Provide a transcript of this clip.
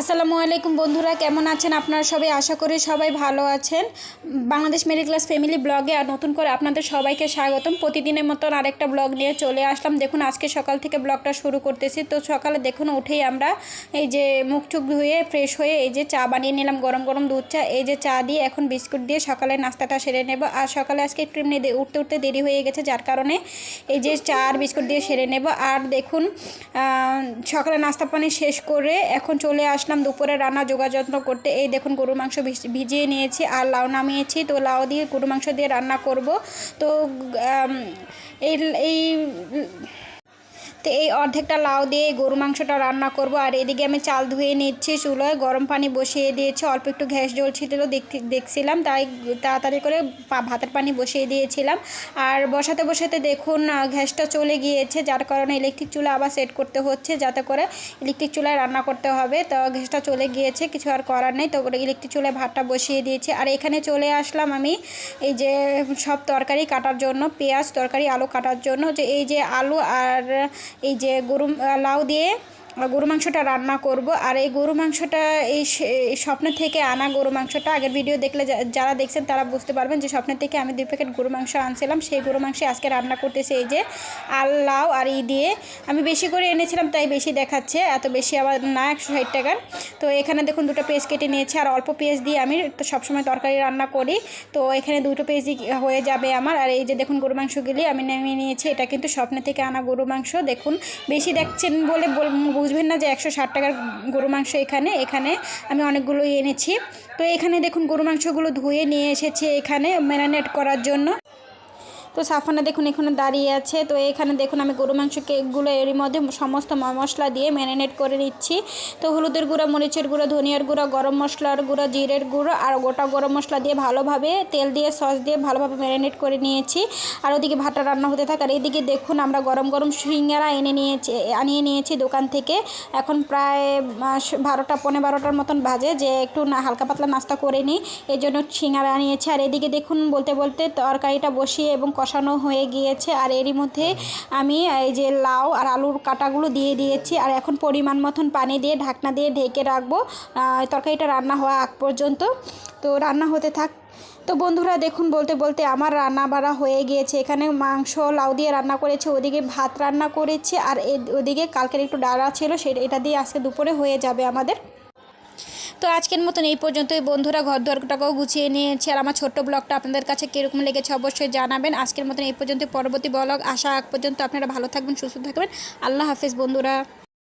আসসালামু আলাইকুম বন্ধুরা, কেমন আছেন আপনারা সবাই? আশা করি সবাই ভালো আছেন। বাংলাদেশ মিডল ক্লাস ফ্যামিলি ব্লগে আর নতুন করে আপনাদের সবাইকে স্বাগতম। প্রতিদিনের মতন আরেকটা ব্লগ নিয়ে চলে আসলাম। দেখুন আজকে সকাল থেকে ব্লগটা শুরু করতেছি। তো সকালে দেখুন উঠেই আমরা এই যে মুখ টুক ধুয়ে ফ্রেশ হয়ে এই যে চা বানিয়ে নিলাম, গরম গরম দুধ চা। এই যে চা দিয়ে এখন বিস্কুট দিয়ে সকালে নাস্তাটা সেরে নেব। আর সকালে আজকে একটু এমনি উঠতে উঠতে দেরি হয়ে গেছে, যার কারণে এই যে চা আর বিস্কুট দিয়ে সেরে নেব। আর দেখুন সকালে নাস্তা পানি শেষ করে এখন চলে আসলাম দুপুরে রান্না যোগাযত্ন করতে। এই দেখুন গরু মাংস ভিজিয়ে নিয়েছি আর লাউ নামিয়েছি। তো লাউ দিয়ে গরু মাংস দিয়ে রান্না করব। তো এই এই তো এই অর্ধেকটা লাউ দিয়ে গরু মাংসটা রান্না করব। আর এদিকে আমি চাল ধুয়ে নিচ্ছি, চুলোয় গরম পানি বসিয়ে দিয়েছি। অল্প একটু গ্যাস জ্বলছিল দেখছিলাম, তাই তাড়াতাড়ি করে ভাতের পানি বসিয়ে দিয়েছিলাম। আর বসাতে বসাতে দেখুন গ্যাসটা চলে গিয়েছে, যার কারণে ইলেকট্রিক চুলা আবার সেট করতে হচ্ছে, যাতে করে ইলেকট্রিক চুলায় রান্না করতে হবে। তো গ্যাসটা চলে গিয়েছে, কিছু আর করার নেই। তো ইলেকট্রিক চুলায় ভাতটা বসিয়ে দিয়েছি। আর এখানে চলে আসলাম আমি এই যে সব তরকারি কাটার জন্য, পেঁয়াজ তরকারি আলু কাটার জন্য। যে এই যে আলু আর এই যে লাউ দিয়ে গরু মাংসটা রান্না করব। আর এই গরু মাংসটা এই স্বপ্নের থেকে আনা গরু মাংসটা আগের ভিডিও দেখলে যারা দেখছেন তারা বুঝতে পারবেন যে স্বপ্নের থেকে আমি 2 প্যাকেট গরু মাংস আনছিলাম। সেই গরু মাংসে আজকে রান্না করতেছে এই যে লাউ আর দিয়ে আমি বেশি করে এনেছিলাম, তাই বেশি দেখাচ্ছে, এত বেশি আবার না, 160 টাকার। তো এখানে দেখুন 2টো পেঁয়াজ কেটে নিয়েছি। আর অল্প পেঁয়াজ দিয়ে আমি তো সবসময় তরকারি রান্না করি, তো এখানে 2টো পেঁয়াজ হয়ে যাবে আমার। আর এই যে দেখুন গরু মাংসগুলি আমি নামিয়ে নিয়েছি। এটা কিন্তু স্বপ্নের থেকে আনা গরু মাংস। দেখুন বেশি দেখছেন বলে বুঝবেন না যে 160 টাকার গরু মাংস। এখানে আমি অনেকগুলোই এনেছি। তো এখানে দেখুন গরু মাংসগুলো ধুয়ে নিয়ে এসেছি এখানে ম্যারিনেট করার জন্য। তো সাফানা দেখুন এখানে দাঁড়িয়ে আছে। তো এখানে দেখুন আমি গরু মাংসগুলো এরই মধ্যে সমস্ত মশলা দিয়ে ম্যারিনেট করে নিচ্ছি। তো হলুদের গুঁড়ো, মরিচের গুঁড়ো, ধনিয়ার গুঁড়ো, গরম মশলার গুঁড়ো, জিরের গুঁড়ো আর গোটা গরম মশলা দিয়ে ভালোভাবে তেল দিয়ে সস দিয়ে ভালোভাবে ম্যারিনেট করে নিয়েছি। আর ওদিকে ভাতটা রান্না হতে থাকে। আর এইদিকে দেখুন আমরা গরম গরম সিঙ্গারা আনিয়ে নিয়েছি দোকান থেকে। এখন প্রায় 12টা পৌনে 12টার মতন বাজে, যে একটু হালকা পাতলা নাস্তা করে নিই, এই জন্য সিঙ্গারা আনিয়েছি। আর এদিকে দেখুন বলতে বলতে তরকারিটা বসিয়ে এবং কষানো হয়ে গিয়েছে। আর এরই মধ্যে আমি এই যে লাউ আর আলুর কাটাগুলো দিয়ে দিয়েছি। আর এখন পরিমাণ মতন পানি দিয়ে ঢাকনা দিয়ে ঢেকে রাখবো তরকারিটা রান্না হওয়া আগ পর্যন্ত। তো রান্না হতে থাক। তো বন্ধুরা দেখুন বলতে বলতে আমার রান্না বাড়া হয়ে গিয়েছে। এখানে মাংস লাউ দিয়ে রান্না করেছি, ওদিকে ভাত রান্না করেছি, আর ওদিকে কালকের একটু ডালা ছিল এটা দিয়ে আজকে দুপুরে হয়ে যাবে আমাদের। তো আজকের মতন এই পর্যন্তই বন্ধুরা, ঘর দুয়ারটাকেও গুছিয়ে নিয়েছি। আর আমার ছোট্ট ব্লগটা আপনাদের কাছে কীরকম লেগেছে অবশ্যই জানাবেন। আজকের মতন এই পর্যন্ত, পরবর্তী ব্লগ আসা আগ পর্যন্ত আপনারা ভালো থাকবেন, সুস্থ থাকবেন। আল্লাহ হাফেজ বন্ধুরা।